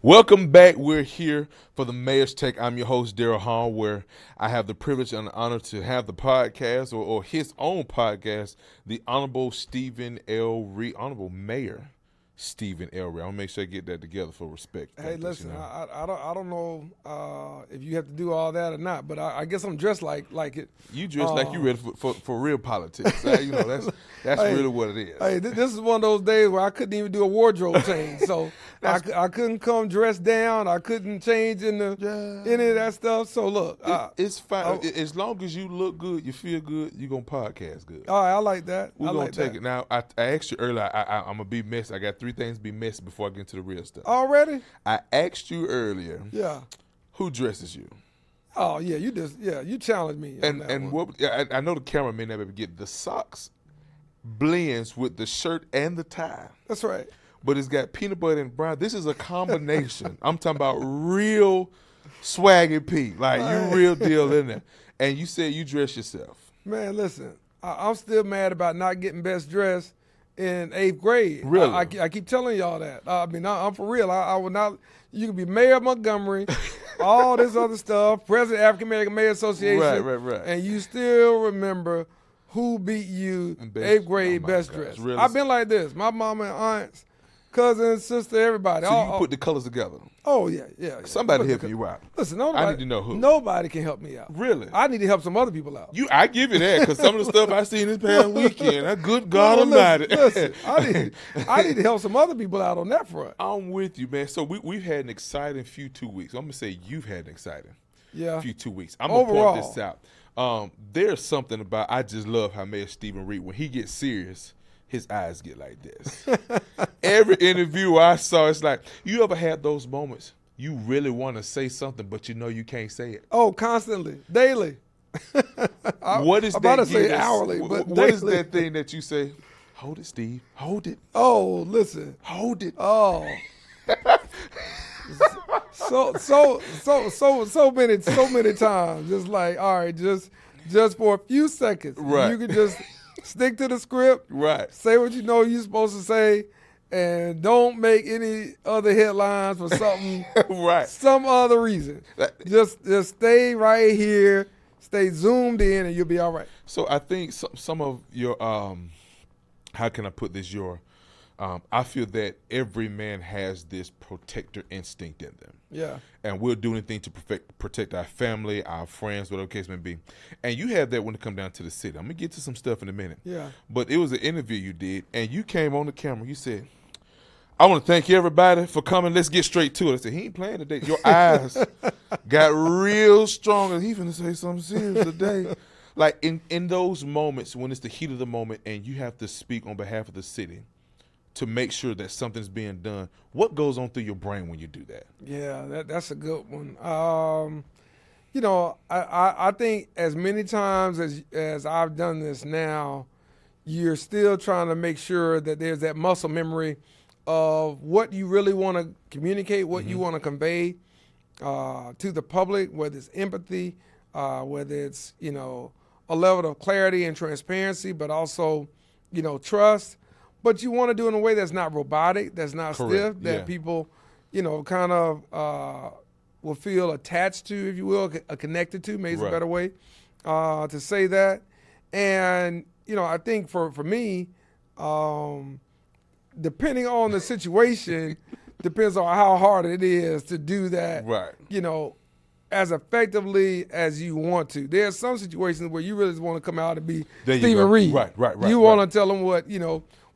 Welcome back. We're here for the Mayor's Take. I'm your host, Daryl Hall, where I have the privilege and the honor to have the podcast or his own podcast, the Honorable Stephen L. Reed, Honorable Mayor Stephen L. Reed. I'll make sure I get that together for respect. Hey, listen, I don't know if you have to do all that or not, but I guess I'm dressed like it. You dress like you ready for real politics. That's Hey, really what it is. Hey, this is one of those days where I couldn't even do a wardrobe change, so I couldn't come dressed down. I couldn't change any of that stuff. So look, it's fine as long as you look good, you feel good, you're gonna podcast good. All right, I like that. We're gonna take it now. I asked you earlier. I'm gonna be messy. I got 3 things to be messy before I get into the real stuff. Already? I asked you earlier. Yeah. Who dresses you? Oh yeah, you challenged me. And what I know the camera may never get the socks blends with the shirt and the tie. That's right. But it's got peanut butter and brown. This is a combination. I'm talking about real swaggy P, like you real deal in there. And you said you dress yourself. Man, listen, I'm still mad about not getting best dressed in 8th grade. Really? I keep telling y'all that. I'm for real. I will not. You can be mayor of Montgomery, all this other stuff, president of African American Mayor Association, right, and you still remember who beat you in 8th grade best dressed. Really? I've been like this. My mama and aunts, cousins, sister, everybody. So you put the colors together. Oh yeah. Somebody helping you out. Listen, I need to know who. Nobody can help me out. Really? I need to help some other people out. I give you that because some of the stuff I seen this past weekend, good God Almighty. Listen, I need to help some other people out on that front. I'm with you, man. So we've had an exciting few 2 weeks. I'm gonna say you've had an exciting few 2 weeks. I'm gonna point this out. There's something about I just love how Mayor Stephen Reed, when he gets serious, his eyes get like this. Every interview I saw, it's like, you ever had those moments you really want to say something, but you know you can't say it? Oh, constantly, daily. What is I'm that? about to say hourly, but what is that thing that you say? Hold it, Steve. Hold it. Oh, listen. Hold it. Oh. so many times. Just like, all right, just for a few seconds. Right. You can just stick to the script. Right. Say what you know you're supposed to say, and don't make any other headlines for something. Right. Some other reason. Just stay right here. Stay zoomed in, and you'll be all right. So I think some of your how can I put this? I feel that every man has this protector instinct in them. Yeah. And we'll do anything to protect our family, our friends, whatever the case may be. And you have that when it come down to the city. I'm going to get to some stuff in a minute. Yeah. But it was an interview you did, and you came on the camera. You said, I want to thank everybody for coming. Let's get straight to it. I said, he ain't playing today. Your eyes got real strong. And he finna say something serious today. Like in those moments when it's the heat of the moment and you have to speak on behalf of the city to make sure that something's being done, what goes on through your brain when you do that? Yeah, that's a good one. I think as many times as I've done this now, you're still trying to make sure that there's that muscle memory of what you really want to communicate, what you want to convey to the public, whether it's empathy, whether it's, a level of clarity and transparency, but also, trust. But you want to do it in a way that's not robotic, that's not stiff, that people, kind of will feel attached to, if you will, connected to, maybe is a better way to say that. And, I think for me, depending on the situation, depends on how hard it is to do that, as effectively as you want to. There are some situations where you really just want to come out and be Stephen Reed. Right. You want to tell them what,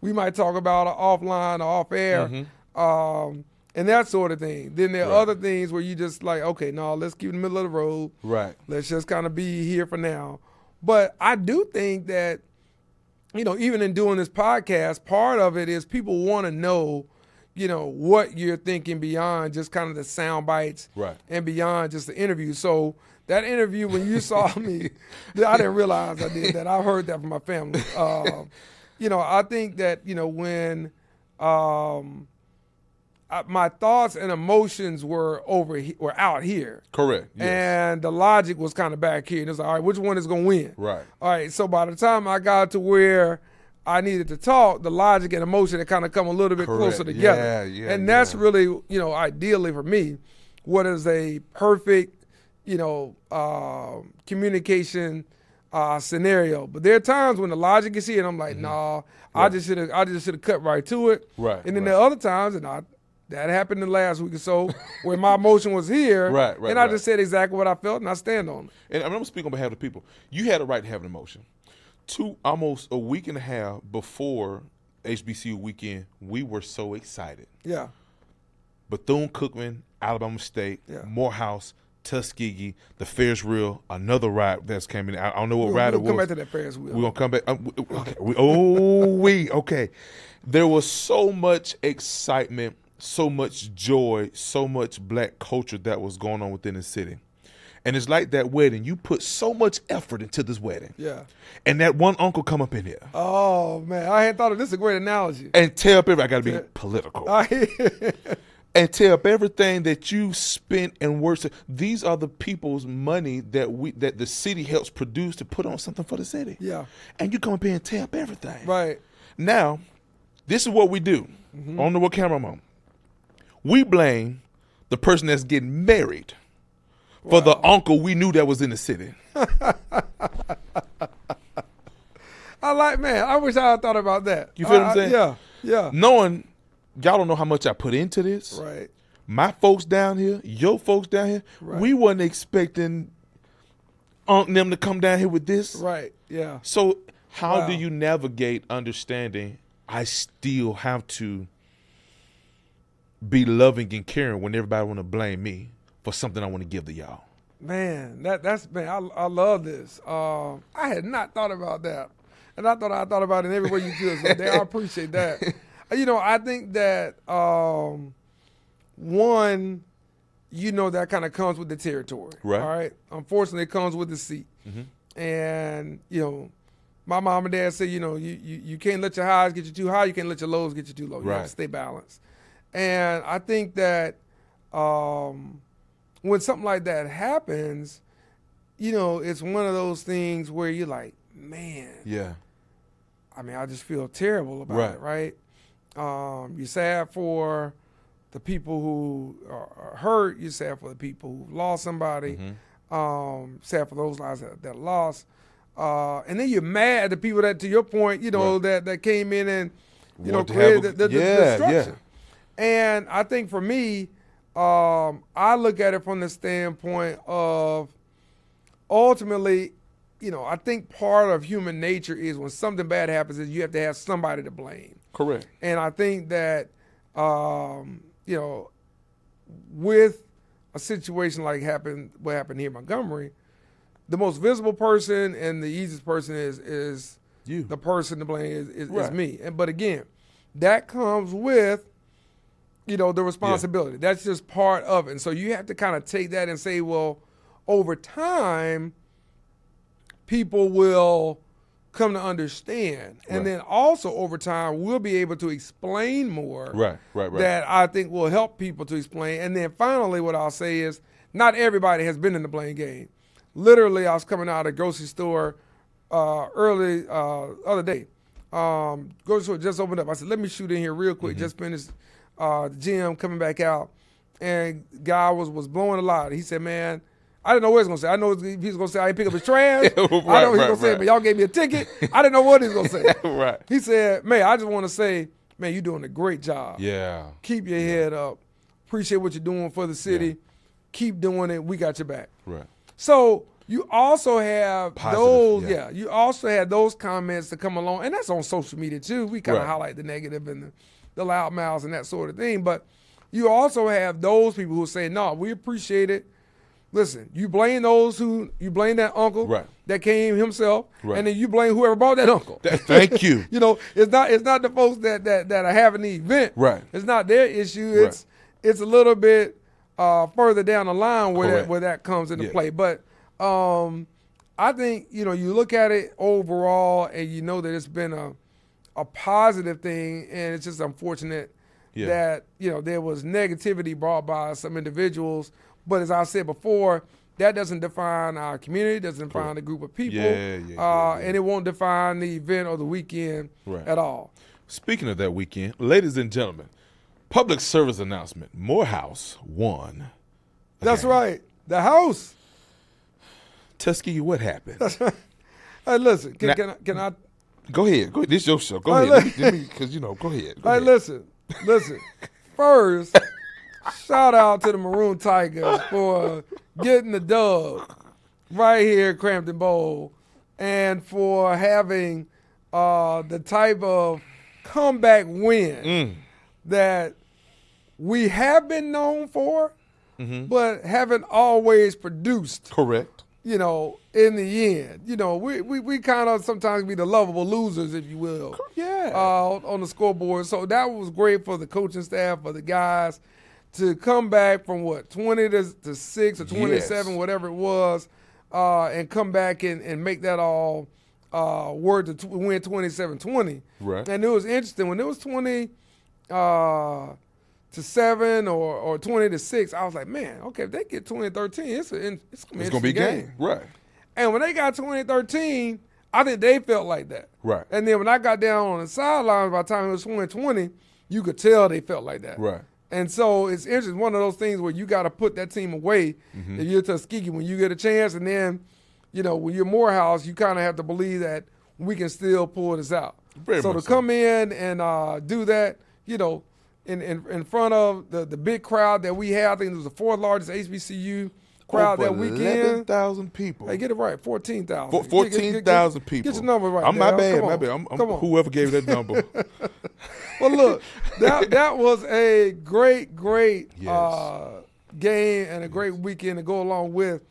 we might talk about offline or off air, and that sort of thing. Then there are other things where you just like, okay, no, let's keep it in the middle of the road. Right. Let's just kind of be here for now. But I do think that, even in doing this podcast, part of it is people want to know, what you're thinking beyond just kind of the sound bites and beyond just the interview. So that interview, when you saw me, I didn't realize I did that. I heard that from my family. I think that, when my thoughts and emotions were out here. Correct. Yes. And the logic was kind of back here. And it's like, all right, which one is going to win? Right. All right, so by the time I got to where I needed to talk, the logic and emotion that kind of come a little bit Correct. closer together. And that's really, ideally for me, what is a perfect, communication scenario. But there are times when the logic is here and I'm like, nah, I just should have cut right to it. Right. And then there are other times, that happened the last week or so, where my emotion was here, and I just said exactly what I felt, and I stand on it. And I'm going to speak on behalf of the people. You had a right to have an emotion. Almost a week and a half before HBCU weekend, we were so excited. Yeah. Bethune-Cookman, Alabama State, Morehouse, Tuskegee, the Ferris wheel, another ride that's came in. I don't know what ride it was. We'll come back to that Ferris wheel. We're going to come back. Okay. There was so much excitement, so much joy, so much black culture that was going on within the city. And it's like that wedding. You put so much effort into this wedding. Yeah. And that one uncle come up in here. Oh, man. I hadn't thought of this. Is a great analogy. And tell up I got to be political. And tell up everything that you spent and worked. These are the people's money that the city helps produce to put on something for the city. Yeah. And you come up here and tell up everything. Right. Now, this is what we do. I don't know what camera I'm on. We blame the person that's getting married for the uncle we knew that was in the city. I wish I had thought about that. You feel what I'm saying? Yeah. Knowing y'all don't know how much I put into this. Right. My folks down here, your folks down here, we wasn't expecting them to come down here with this. Right, yeah. So how do you navigate understanding I still have to be loving and caring when everybody want to blame me for something I want to give to y'all? Man, I love this. I had not thought about that. And I thought about it in every way you could. So I appreciate that. I think that one, that kind of comes with the territory. Right. All right. Unfortunately, it comes with the seat. And, my mom and dad say, you can't let your highs get you too high. You can't let your lows get you too low. You have to stay balanced. And I think that when something like that happens, it's one of those things where you're like, man. Yeah. I just feel terrible about it, right? You're sad for the people who are hurt. You're sad for the people who lost somebody. Sad for those lives that lost. And then you're mad at the people that, to your point, that came in and, created the destruction. And I think for me, I look at it from the standpoint of ultimately, I think part of human nature is when something bad happens is you have to have somebody to blame. Correct. And I think that, with a situation like what happened here in Montgomery, the most visible person and the easiest person is you. The person to blame is me. But again, that comes with, the responsibility. That's just part of it. And so you have to kind of take that and say, well, over time, people will come to understand. And then also over time, we'll be able to explain more. Right. That I think will help people to explain. And then finally, what I'll say is not everybody has been in the blame game. Literally, I was coming out of a grocery store other day. Grocery store just opened up. I said, let me shoot in here real quick. Just finished the gym, coming back out. And guy was blowing a lot. He said, man, I didn't know what he was going to say. I know he was going to say I didn't pick up his trash. I know what he was going to say, but y'all gave me a ticket. I didn't know what he was going to say. He said, man, I just want to say, man, you're doing a great job. Yeah. Keep your head up. Appreciate what you're doing for the city. Yeah. Keep doing it. We got your back. Right. So you also have positive, you also had those comments to come along, and that's on social media too. We kind of highlight the negative and the loud mouths and that sort of thing. But you also have those people who say, no, we appreciate it. Listen, you blame that uncle that came himself, and then you blame whoever bought that uncle. Thank you. It's not the folks that are having the event. Right. It's not their issue. It's a little bit further down the line where that comes into play. But I think you look at it overall, and you know that it's been a positive thing, and it's just unfortunate that there was negativity brought by some individuals. But as I said before, that doesn't define our community, doesn't define the group of people, Yeah. and it won't define the event or the weekend Right. at all. Speaking of that weekend, ladies and gentlemen, public service announcement. Morehouse won. That's Okay. right. The house. Tuskegee, what happened? Hey, listen, Now- can I Go ahead. Go. This your show. Go All ahead. right, Let me, because you know. Go ahead. Go Hey, ahead. listen. First, shout out to the Maroon Tigers for getting the dub right here at Crampton Bowl and for having the type of comeback win that we have been known for, but haven't always produced. Correct. You know, in the end, you know, we kind of sometimes be the lovable losers, if you will. Yeah. On the scoreboard. So that was great for the coaching staff, for the guys to come back from 20 to 6 or 27, Yes. whatever it was, and come back and make that all work to win 27-20. Right. And it was interesting when it was 20 to 7 or 20 to 6. I was like, man, okay, if they get 20-13, it's gonna be It's gonna be a game. Right. And when they got 20-13, I think they felt like that. Right. And then when I got down on the sidelines, by the time it was 20-20, you could tell they felt like that. Right. And so it's interesting. One of those things where you got to put that team away if you're Tuskegee when you get a chance. And then, you know, when you're Morehouse, you kind of have to believe that we can still pull this out. Very So to much so. come in and do that, you know, in front of the big crowd that we had, I think it was the fourth largest HBCU crowd that weekend. 11,000 people. Hey, get it right, 14,000. 14,000 people. Get your number right. I'm my Dale. bad. Come on. I'm Come on. whoever gave that number. Well, look, that was a great Yes. game and a great weekend to go along with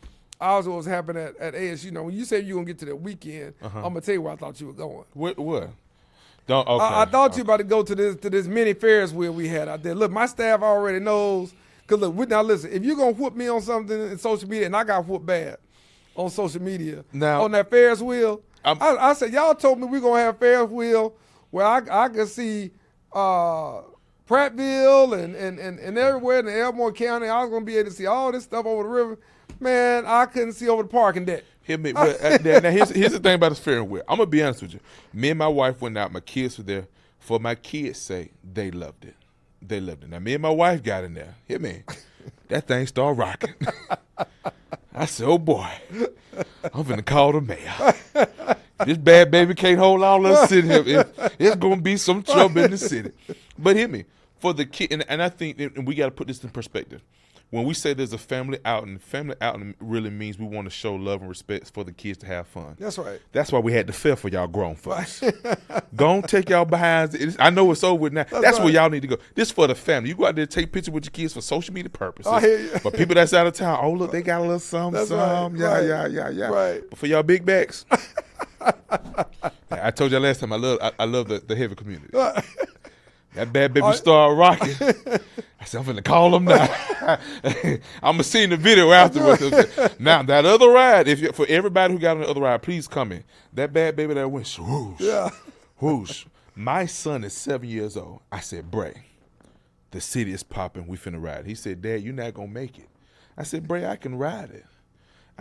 also what was happening at ASU. Now, when you said you were going to get to that weekend, I'm going to tell you where I thought you were going. What? Don't. Okay. I thought you were about to go to this mini Ferris wheel we had out there. Look, my staff already knows. Because, look, now listen, if you're going to whoop me on something in social media, and I got whooped bad on social media, Now- on that Ferris wheel, I said, y'all told me we're going to have Ferris wheel where I could see Prattville and everywhere in the Elmore County. I was going to be able to see all this stuff over the river. Man, I couldn't see over the parking deck. Hear me. Now here's the thing about this Ferris wheel. I'm gonna be honest with you. Me and my wife went out. My kids were there. For my kids' sake, they loved it. They loved it. Now me and my wife got in there. Hear me. That thing started rocking. I said, "Oh boy, I'm finna call the mayor. This bad baby can't hold all us sitting here. It's gonna be some trouble in the city." But hear me. For the kid, and I think, and we got to put this in perspective. When we say there's a family outing really means we want to show love and respect for the kids to have fun. That's right. That's why we had to fair for y'all grown folks. Go on, take y'all behinds. I know it's over with now. That's where right. y'all need to go. This for the family. You go out there and take pictures with your kids for social media purposes. I hear you. For people that's out of town, oh, look, they got a little something, That's something. right, Yeah. right. But for y'all big backs, I told y'all last time, I love the heavy community. That bad baby started rocking. I said, I'm finna call him now. I'm gonna see in the video afterwards. Now that other ride, for everybody who got on the other ride, please come in. That bad baby that went swoosh, whoosh. My son is 7 years old. I said, Bray, the city is popping. We finna ride. He said, Dad, you're not gonna make it. I said, Bray, I can ride it.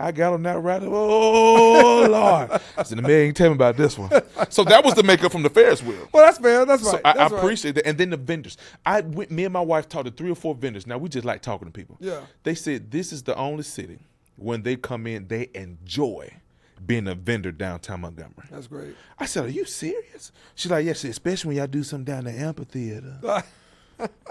I got on that ride. Oh, Lord. I said, the man ain't tell me about this one. So that was the makeup from the Ferris wheel. Well, that's fair. That's So right. I That's right. appreciate that. And then the vendors. Me and my wife talked to 3 or 4 vendors. Now, we just like talking to people. Yeah. They said this is the only city when they come in, they enjoy being a vendor downtown Montgomery. That's great. I said, are you serious? She's like, yes, especially when y'all do something down the amphitheater.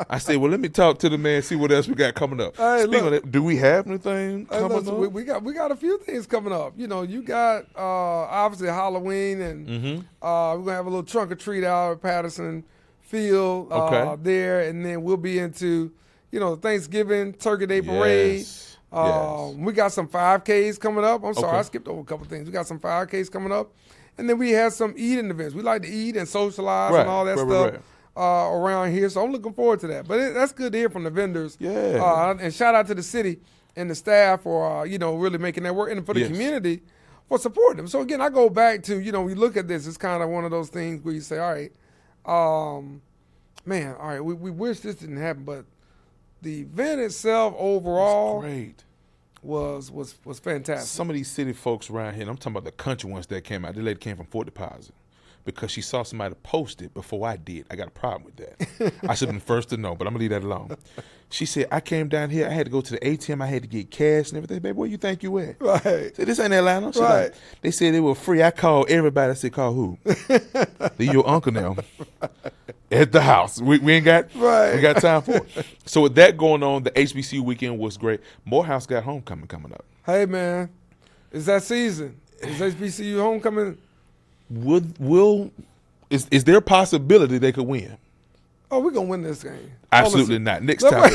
I said, well, let me talk to the man, see what else we got coming up. Hey, Speaking look. of that, do we have anything Hey, coming listen, up? we got a few things coming up. You know, you got obviously Halloween, and we're gonna have a little trunk or treat out at Patterson Field Okay. there, and then we'll be into Thanksgiving Turkey Day Parade. Yes. We got some 5Ks coming up. I'm sorry, Okay. I skipped over a couple things. We got some 5Ks coming up, and then we have some eating events. We like to eat and socialize and all that stuff. Around here, so I'm looking forward to that. But that's good to hear from the vendors. Yeah. And shout out to the city and the staff for really making that work, and for the Yes. community for supporting them. So again, I go back to we look at this. It's kind of one of those things where you say, all right, man, all right, we wish this didn't happen, but the event itself overall, Great. was fantastic. Some of these city folks around here, and I'm talking about the country ones that came out. The lady came from Fort Deposit because she saw somebody post it before I did. I got a problem with that. I should have been first to know, but I'm going to leave that alone. She said, I came down here. I had to go to the ATM. I had to get cash and everything. Baby, where you think you at? Right. I said, this ain't Atlanta. She Right. like, they said they were free. I called everybody. I said, call who? Leave your uncle now at the house. We ain't got Right. we got time for it. So with that going on, the HBCU weekend was great. Morehouse got homecoming coming up. Hey, man, it's that season. Is HBCU homecoming? Is there a possibility they could win? Oh, we're going to win this game. Absolutely not. Next time.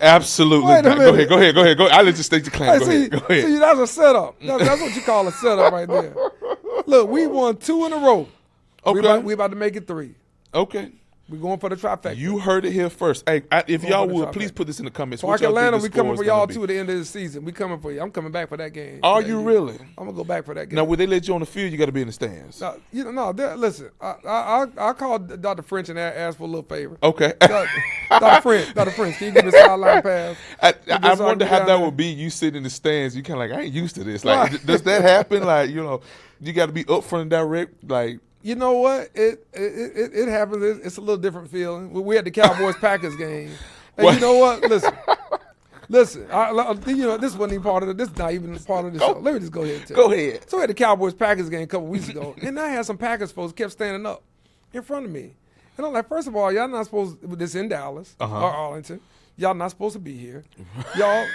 Absolutely Wait a not. minute. Go ahead. I'll let you state your claim. Hey, Go ahead. see, that's a setup. That's what you call a setup right there. Look, we won 2 in a row. Okay. We about to make it 3. Okay. We're going for the trifecta. You heard it here first. Hey, if y'all for the would, trifecta. please put this in the comments. Park What y'all think Atlanta, the we score coming is for gonna y'all be. too at the end of the season. We coming for you. I'm coming back for that game. Are you really? I'm gonna go back for that game. Now, when they let you on the field, you got to be in the stands. Listen. I called Dr. French and asked for a little favor. Okay. Dr. French, can you give me a sideline pass? I so I wonder can how get that down would be. You sit in the stands. You kind of like, I ain't used to this. Like, does that happen? Like, you got to be upfront and direct. Like, You know what? It happens. It's a little different feeling. We had the Cowboys Packers game, and What? you know what? Listen. This wasn't even part of it. This is not even part of the show. Let me just go ahead and tell you. go ahead. So we had the Cowboys Packers game a couple weeks ago, and I had some Packers folks kept standing up in front of me, and I'm like, first of all, y'all not supposed. This in Dallas or Arlington. Y'all not supposed to be here. Y'all.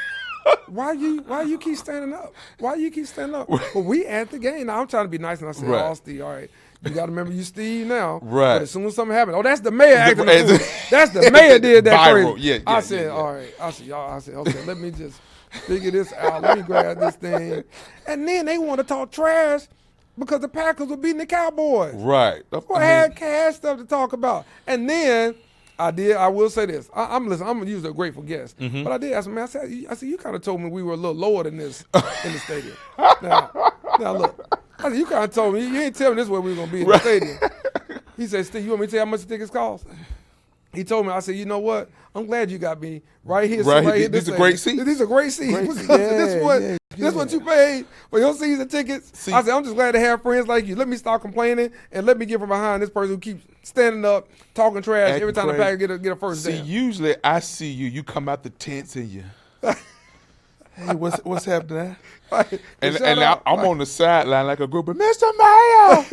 Why you keep standing up? Why you keep standing up? Well, we at the game. Now I'm trying to be nice, and I said, Right. "Oh, Steve, all right, you got to remember you Steve now." Right. But as soon as something happened, that's the mayor acting Right. a fool. That's the mayor did that Viral. crazy. Yeah, I yeah, said, yeah. all right. I said, y'all. I said, okay, let me just figure this out. Let me grab this thing. And then they want to talk trash because the Packers were beating the Cowboys. Right. Well, I had cash stuff to talk about. And then I will say this. I'm usually a grateful guest. But I did ask him, man, I said, you kind of told me we were a little lower than this in the stadium. Now look. I said, you kind of told me, you ain't tell me this where we were going to be in the stadium. He said, Steve, you want me to tell you how much the tickets cost? He told me, I said, you know what? I'm glad you got me right here. Right here. here. These are great seats. These are great seats. Great Because seats. this what you paid for your season tickets. See- I said, I'm just glad to have friends like you. Let me stop complaining and let me get from behind this person who keeps standing up, talking trash Acting every time the crazy. Packers get a first See, down. usually I see you. You come out the tents and you. Hey, what's happening? Right. And Shout out. I'm on the sideline like a group of Mr. Mayor,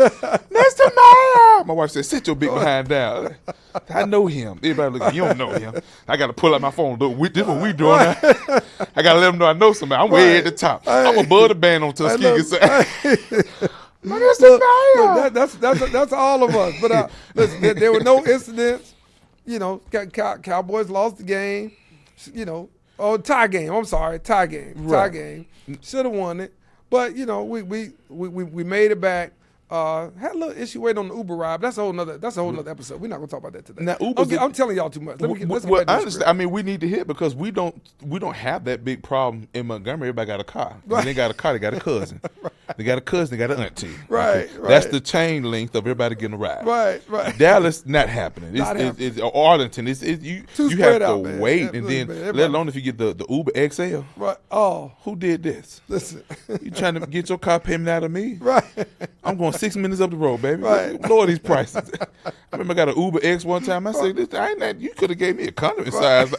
Mr. Mayor. My wife said, "Sit your big behind down." I know him. Everybody look, you don't know him. I got to pull out my phone. Look, this what we doing. Now. I got to let them know I know somebody. I'm way at the top. I'm above the band on Tuskegee. Mr. Mayor. That's all of us. But listen, there were no incidents. Cowboys lost the game. Tie game. I'm sorry, tie game. Tie Right. game. Should have won it, but we made it back. Had a little issue waiting on the Uber ride. That's a whole nother episode. We're not gonna talk about that today. Now, Uber's I'm telling y'all too much. Let's get Well, back I to the understand. script. I mean, we need to hit because we don't have that big problem in Montgomery. Everybody got a car. When they got a car, they got a cousin. They got a cousin. They got an auntie. Right, That's right. the chain length of everybody getting a ride. Right. Dallas, not happening. Not It's Arlington. You Too have spread to out, man. wait, Yeah, and then everybody- let alone if you get the Uber XL. Right. Oh, Who did this? listen. You trying to get your car payment out of me? Right. I'm going 6 minutes up the road, baby. Right. Lower these prices. I remember I got an Uber X one time. I said, you could have gave me economy size.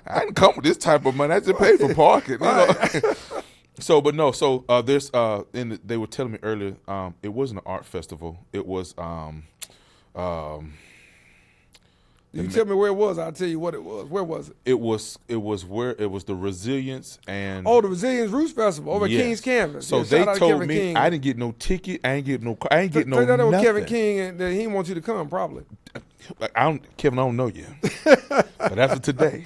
I didn't come with this type of money. I just paid for parking. You know? There's and they were telling me earlier, it wasn't an art festival. It was You tell me where it was, I'll tell you what it was. Where was it? it was the Resilience and Oh, the Resilience Roots Festival over at Yes. King's Canvas. So Yeah, they shout out to told Kevin me King. I didn't get no ticket. I ain't get no Say that with nothing. Kevin King, and that he didn't want you to come, probably. Like, Kevin, I don't know you, but after today,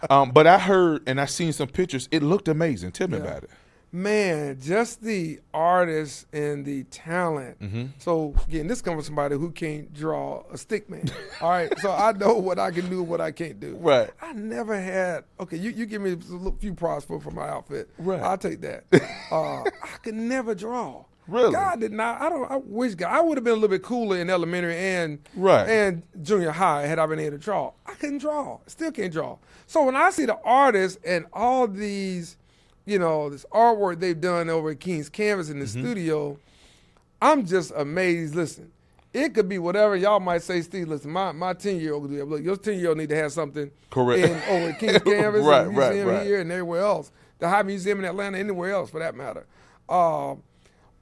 but I heard and I seen some pictures. It looked amazing. Tell me about it. Man, just the artists and the talent. Mm-hmm. So again, this comes from somebody who can't draw a stick man. All right, so I know what I can do and what I can't do. Right. I never had. Okay, you give me a few props for my outfit. Right. I'll take that. I could never draw. Really? God did not. I wish God. I would have been a little bit cooler in elementary and Right. and junior high had I been able to draw. I couldn't draw. Still can't draw. So when I see the artists and all these this artwork they've done over at King's Canvas in the studio, I'm just amazed. Listen, it could be whatever y'all might say, Steve. Listen, my 10-year-old could do that. Look, your 10-year-old need to have something Correct. over at King's Canvas Right, and the museum right. here and everywhere else. The High Museum in Atlanta, anywhere else for that matter.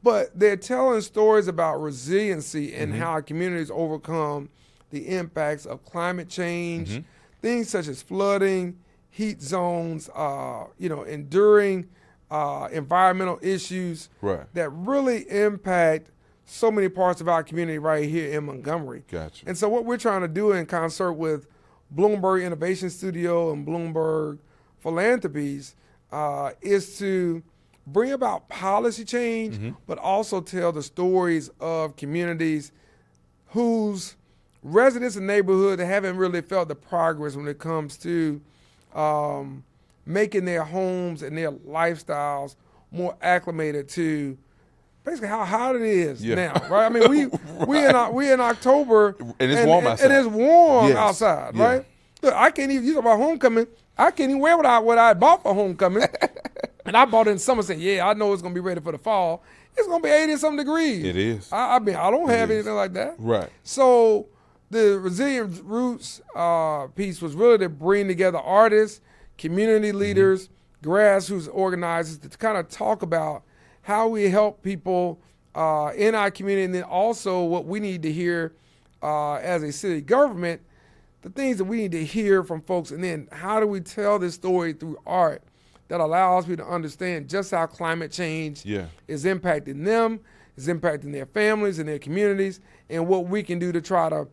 But they're telling stories about resiliency and how communities overcome the impacts of climate change, things such as flooding, heat zones, enduring environmental issues that really impact so many parts of our community right here in Montgomery. Gotcha. And so what we're trying to do in concert with Bloomberg Innovation Studio and Bloomberg Philanthropies is to bring about policy change, but also tell the stories of communities whose residents and neighborhoods haven't really felt the progress when it comes to making their homes and their lifestyles more acclimated to basically how hot it is now, right? I mean, we in October and it's warm outside. And it's warm Yes. outside, Yeah. right? Look, I can't even. You talk about homecoming. I can't even wear what I bought for homecoming, and I bought it in summer. Saying, yeah, I know it's gonna be ready for the fall. It's gonna be 80-something degrees. It is. I mean, I don't have is. anything like that. Right. So the Resilient Roots piece was really to bring together artists, community leaders, grassroots organizers to kind of talk about how we help people in our community, and then also what we need to hear as a city government, the things that we need to hear from folks, and then how do we tell this story through art that allows people to understand just how climate change is impacting them, is impacting their families and their communities, and what we can do to try to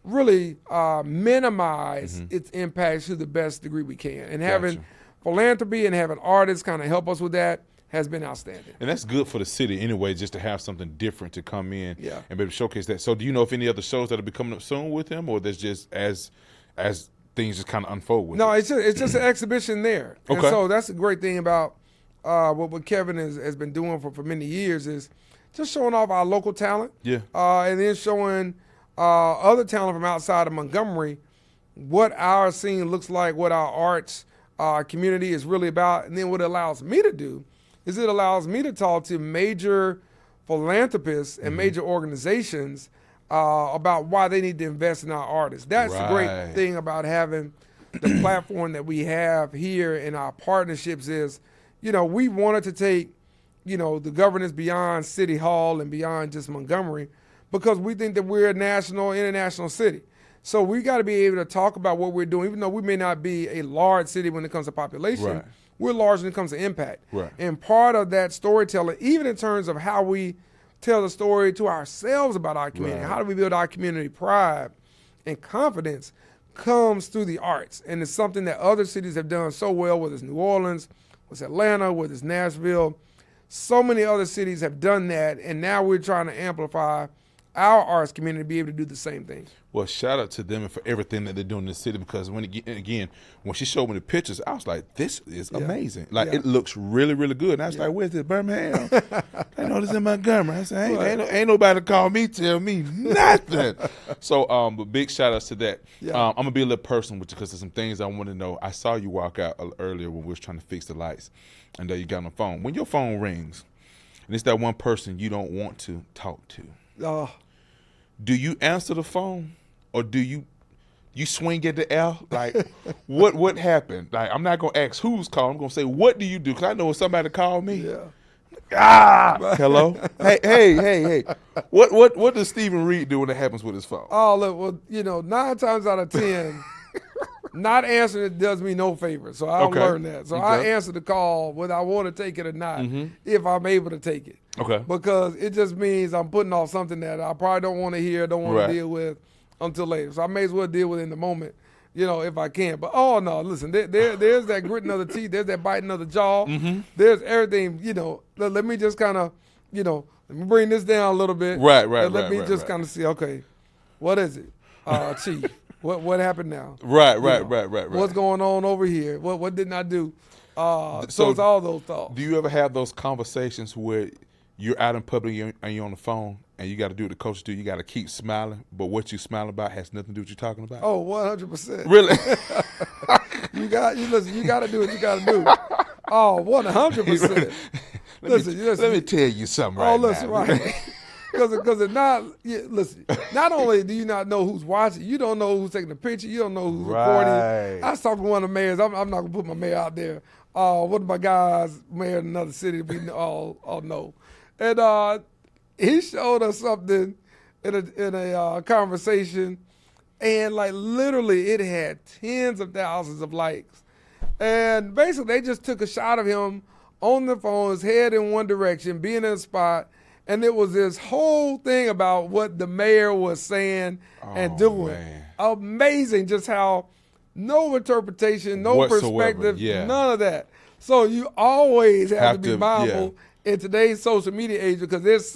really minimize its impacts to the best degree we can. And having philanthropy and having artists kind of help us with that has been outstanding. And that's good for the city anyway, just to have something different to come in and be able to showcase that. So do you know if any other shows that will be coming up soon with him, or that's just as things just kind of unfold with No, it? it's just an exhibition there. And Okay. so that's the great thing about what Kevin has been doing for many years is just showing off our local talent. Yeah. And then showing other talent from outside of Montgomery what our scene looks like, what our arts community is really about. And then what it allows me to do is it allows me to talk to major philanthropists and major organizations about why they need to invest in our artists. That's the great thing about having the platform that we have here in our partnerships is, we wanted to take, the governance beyond City Hall and beyond just Montgomery, because we think that we're a national, international city. So we got to be able to talk about what we're doing, even though we may not be a large city when it comes to population. Right. We're large when it comes to impact. Right. And part of that storytelling, even in terms of how we tell the story to ourselves about our community, how do we build our community pride and confidence, comes through the arts. And it's something that other cities have done so well, whether it's New Orleans, whether it's Atlanta, whether it's Nashville. So many other cities have done that, and now we're trying to amplify our arts community to be able to do the same thing. Well, shout out to them and for everything that they're doing in the city, because when she showed me the pictures, I was like, this is amazing. Like, it looks really, really good. And I was like, where's this, Birmingham? I know this in Montgomery. I said, ain't nobody call me, tell me nothing. So, but big shout outs to that. I'm going to be a little personal with you because there's some things I want to know. I saw you walk out earlier when we was trying to fix the lights, and you got on the phone. When your phone rings, and it's that one person you don't want to talk to, do you answer the phone, or do you swing at the air? Like, what happened? Like, I'm not gonna ask who's calling. I'm gonna say, what do you do? Because I know when somebody called me. Hello. Hey. What does Stephen Reed do when it happens with his phone? Oh, look, well, 9 times out of 10, not answering it does me no favor. So I don't learn that. So I answer the call whether I want to take it or not, if I'm able to take it. Okay. Because it just means I'm putting off something that I probably don't want to hear, don't want to deal with until later. So I may as well deal with it in the moment, if I can. But, oh, no, listen, there's that gritting of the teeth. There's that biting of the jaw. There's everything, let me just kind of, let me bring this down a little bit. Right. Let me just kind of see, okay, what is it, Chief? What happened now? Right. What's going on over here? What didn't I do? So it's all those thoughts. Do you ever have those conversations where you're out in public and you're on the phone and you got to do what the coaches do? You got to keep smiling, but what you smiling about has nothing to do with what you're talking about? Oh, 100%. Really? You got to do what you got to do. Oh, 100%. Let me tell you something right Oh, listen, now. right. Because it's not, listen, not only do you not know who's watching, you don't know who's taking the picture, you don't know who's recording. Right. I was talking to one of the mayors, I'm not going to put my mayor out there. One of my guys, mayor in another city, we all know. And he showed us something in a conversation, and like literally it had tens of thousands of likes. And basically they just took a shot of him on the phone, his head in one direction, being in a spot. And it was this whole thing about what the mayor was saying and doing. Man. Amazing just how no interpretation, no Whatsoever, perspective, yeah. none of that. So you always have to be to, mindful in today's social media age, because there's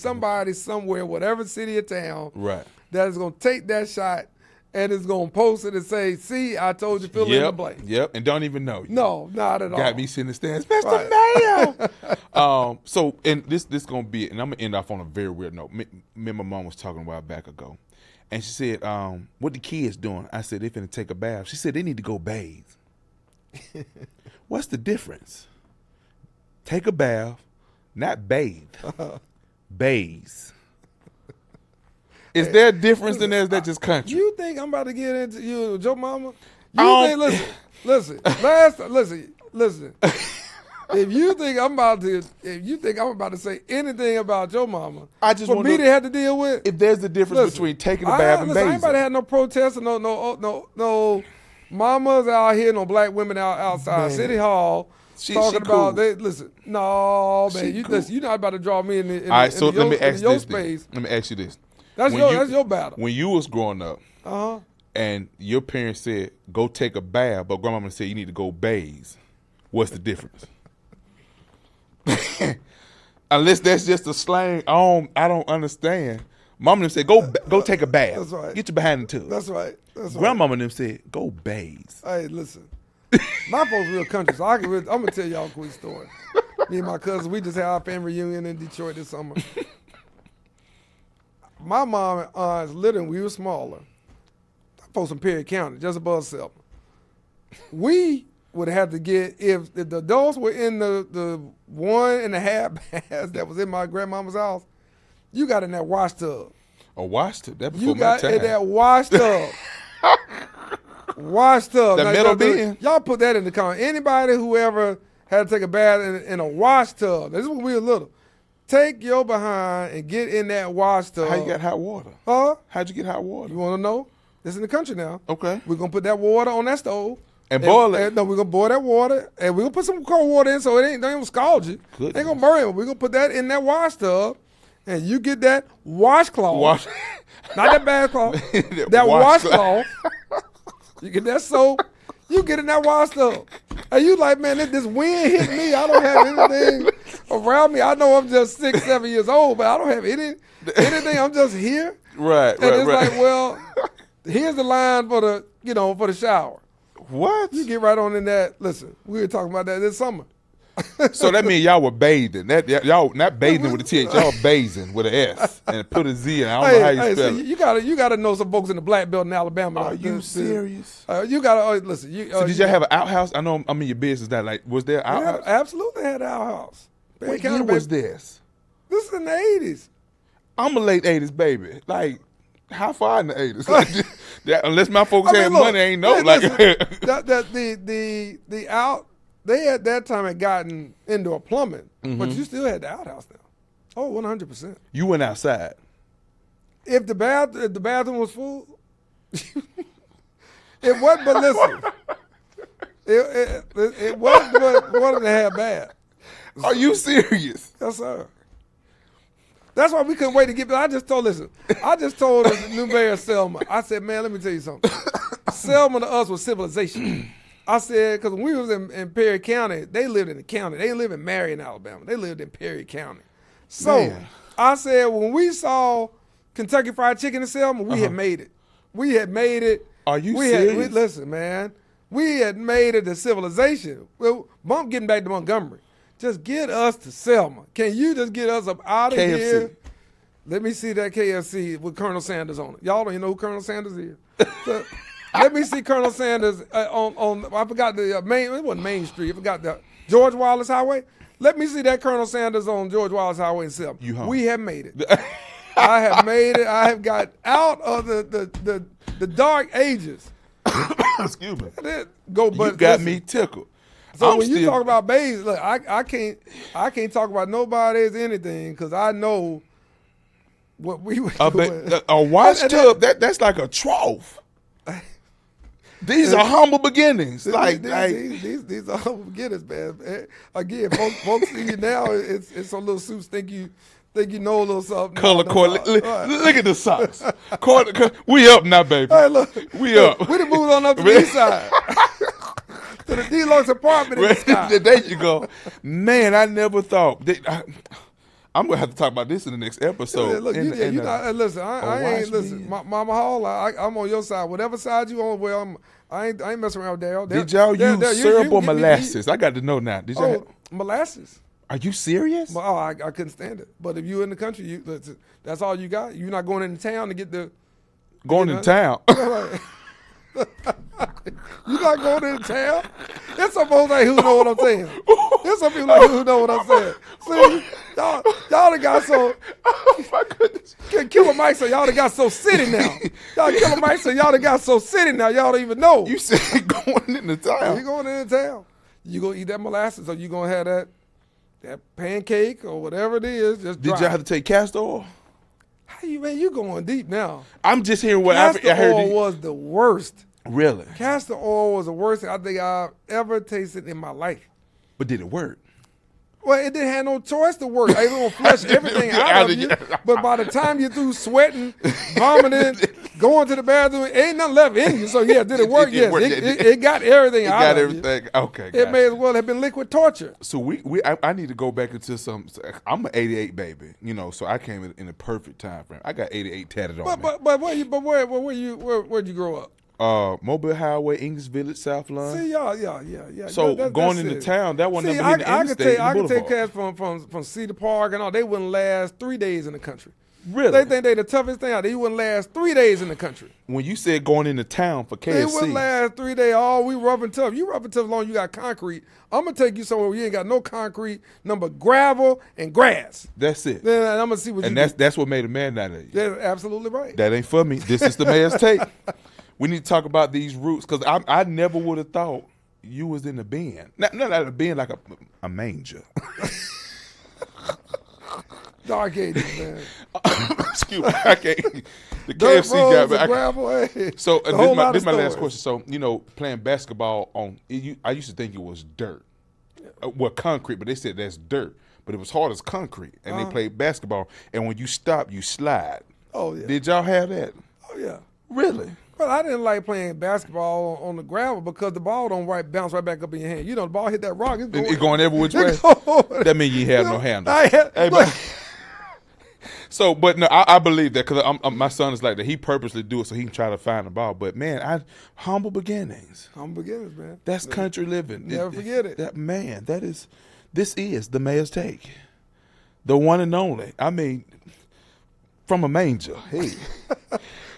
somebody somewhere, whatever city or town, Right. that is going to take that shot and is going to post it and say, see, I told you, fill in the blank. Yep, and don't even know you. No, not at all. Got me sitting in the stands, Mr. Mayo. So, and this gonna be it, and I'm gonna end off on a very weird note. Me and my mom was talking a while back ago, and she said, "What the kids doing?" I said, "They finna take a bath." She said, "They need to go bathe." What's the difference? Take a bath, not bathe. Bathe. Is there a difference in there? Is that just country? You think I'm about to get into you, Joe Mama? I You think? Listen. If you think I'm about to say anything about Joe Mama, I just for wanna me know to have to deal with, if there's a difference between taking a bath and listen, I ain't about to bathing. have no protests or no mamas out here, no black women outside Man. City Hall She talking cool. about. No, man, She cool. you're not about to draw me in All right, so let me ask your this. space. Let me ask you this. That's your battle. When you was growing up, and your parents said, "Go take a bath," but grandmama said you need to go bathe. What's the difference? Unless that's just a slang, I don't understand. Mama them said, "Go take a bath." That's right. Get your behind the tub. That's right. Grandmama them said, "Go bathe." Hey, listen. My folks real country, so I'm gonna tell y'all a quick story. Me and my cousin, we just had our family reunion in Detroit this summer. My mom and aunts lived in, we were smaller. Folks in Perry County, just above Selma. We would have to get, if the adults were in the 1.5 baths that was in my grandmama's house, you got in that wash tub. A wash tub. That before You my got time. in that wash tub. Wash tub. The Now, metal bin. y'all put that in the comment. Anybody who ever had to take a bath in a wash tub, this is when we were little. Take your behind and get in that wash tub. How you got hot water? Huh? How'd you get hot water? You want to know? This in the country now. Okay. We're going to put that water on that stove. And boil it. No, we're going to boil that water, and we're going to put some cold water in so it don't even scald you. Goodness. Ain't going to burn it. We're going to put that in that wash tub, and you get that washcloth. Wash. Not that bathcloth. that washcloth. You get that soap. You get in that wash tub. And you like, man, this wind hit me. I don't have anything around me. I know I'm just 6, 7 years old, but I don't have anything. I'm just here. Right, And it's right. like, well, here's the line for the shower. What? You get right on in that. Listen, we were talking about that this summer. So that means y'all were bathing. Y'all not bathing with a TH. Y'all bathing with an S and put a Z. And I don't know how you spell it. You gotta know some folks in the Black Belt in Alabama. Are you serious? You gotta listen. So did y'all have an outhouse? I know I'm in your business now. Like, was there an outhouse? Absolutely had an outhouse. What year was this? This is in the 80s. I'm a late 80s baby. Like, how far in the 80s? Like, unless my folks had money, I ain't know. Listen, Like, they at that time had gotten indoor plumbing, but Mm-hmm. you still had the outhouse now. Oh, 100%. you went outside. If the bathroom was full, it wasn't. But listen, it wasn't but 1.5 baths. Are you serious? Yes, sir. That's why we couldn't wait to get back. I just told the new mayor Selma. I said, man, let me tell you something. Selma to us was civilization. I said, because when we was in Perry County, they lived in the county. They didn't live in Marion, Alabama. They lived in Perry County. So Man. I said, when we saw Kentucky Fried Chicken in Selma, we had made it. We had made it. Are you serious? Listen, man. We had made it to civilization. Well, Bump getting back to Montgomery. Just get us to Selma. Can you just get us up out of KFC. here? Let me see that KFC with Colonel Sanders on it. Y'all don't even know who Colonel Sanders is. So, Let me see Colonel Sanders on I forgot the main. It wasn't Main Street. I forgot the George Wallace Highway. Let me see that Colonel Sanders on George Wallace Highway and Selma. You home. We have made it. I have made it. I have got out of the dark ages. Excuse me. Go, but You got listen, me tickled. So I'm when you still- talk about babies, look, I can't talk about nobody's anything because I know what we were doing. a wash And- tub, that's like a trough. These are humble beginnings. These are humble beginners, man. Again, folks see you now. It's some little suits think you know a little something. Color No, cord. no. All right. Look at the socks. We up now, baby. Hey, look, We up. We done moved on up to the east side. To the Deluxe apartment in the sky. There you go. Man, I never thought. I'm going to have to talk about this in the next episode. Look, listen, I ain't wash listen. bin. Mama Hall, I'm on your side. Whatever side you on, well, I ain't messing around with Daryl. Did y'all Daryl, use you syrup can or get me- molasses? I got to know now. Did y'all molasses. are you serious? Oh, I couldn't stand it. But if you in the country, that's all you got. You're not going into town to get the. Going you in know? town. You're not going into town. There's some folks like who know what I'm saying. There's some people like who know what I'm saying. See, y'all done got so. Oh my goodness. Killer Mike said y'all done got so city now. Killer Mike said y'all done got so city now. Y'all don't even know. You said going into You town. going into town. You gonna eat that molasses or you gonna have that pancake or whatever it is. Just Did dry. y'all have to take castor oil? How you man? You going deep now? I'm just hearing what Castor I heard. oil was the worst. Really? Castor oil was the worst thing I think I've ever tasted in my life. But did it work? Well, it didn't have no choice to work. It was gonna flush everything out of you. But by the time you through sweating, vomiting, going to the bathroom, ain't nothing left in you. So yeah, did it work? It Yes, worked. it got everything out Got of you. everything. Okay. It got may as well have been liquid torture. So I need to go back into some. I'm an '88 baby, so I came in the perfect time frame. I got '88 tatted on me. Where'd you grow up? Mobile Highway, English Village, South Lawn. See, yeah. So That's going into it. town, that wasn't See, never hitting the I could interstate, take the cats boulevard. from Cedar Park and all. They wouldn't last 3 days in the country. Really? They think they the toughest thing out there. You wouldn't last 3 days in the country. When you said going into town for They wouldn't KFC, last 3 days. Oh, we rough and tough. You rough and tough as long as you got concrete. I'm gonna take you somewhere where you ain't got no concrete, nothing but gravel and grass. that's it. Then I'm gonna see what And you that's what made a man out of you. do. That's absolutely right. That ain't for me. This is the mayor's take. We need to talk about these roots because I never would have thought you was in a bin. Not a bin like a manger. Dark ages, man. Excuse me. I can't. The Dirt KFC got roads me. and gravel. Hey, So a whole lot this of my last stories. question. So playing basketball I used to think it was dirt, concrete, but they said that's dirt, but it was hard as concrete, and they played basketball. And when you stop, you slide. Oh yeah. Did y'all have that? Oh yeah. Really? But I didn't like playing basketball on the gravel because the ball don't bounce right back up in your hand. You know, the ball hit that rock. It's going, It going every which way. That means you have no handle. Hey, but, so, but no, I believe that because my son is like that. He purposely do it so he can try to find the ball. But man, humble beginnings. I'm beginners, man. That's country living. Never forget it. This is the mayor's take, the one and only. I mean, from a manger, hey,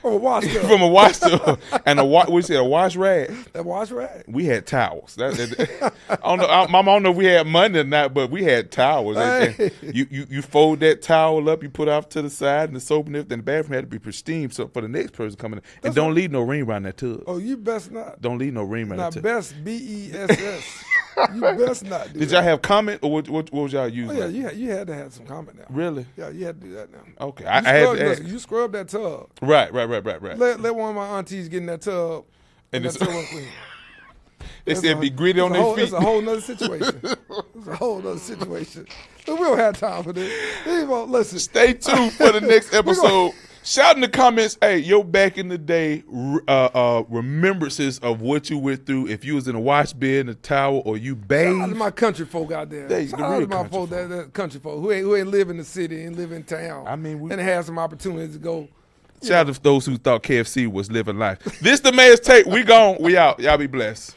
From a wash tub. from a wash tub and a wash rag. That wash rag. We had towels. I don't know. Mom, I don't know if we had money or not, but we had towels. And Hey. you fold that towel up, you put it off to the side, and the soap and everything. The bathroom had to be pristine, so for the next person coming in, and don't leave no ring around that tub. Oh, you best not. Don't leave no ring around Not that tub. best BESS. You best not do Did that. y'all have comment or what was y'all using? Oh yeah, you had to have some comment now. Really? Yeah, you had to do that now. Okay. You I had scrub- to ask. listen, you scrub that tub. Right. Let one of my aunties get in that tub. And And it's- that tub clean. They said be gritty on It's a their whole- feet. It's a whole nother situation. It's a whole nother situation. But we don't have time for this. Listen. Stay tuned for the next episode. Shout in the comments, hey, yo, back in the day, remembrances of what you went through. If you was in a wash bin, a towel, or you Shout out bathed. to my country folk out there. There you Shout go, out to real my country folk, folk. that country folk who ain't live in the city and live in town. I mean, and have some opportunities to go. Shout out to those who thought KFC was living life. This the mayor's take. We gone. We out. Y'all be blessed.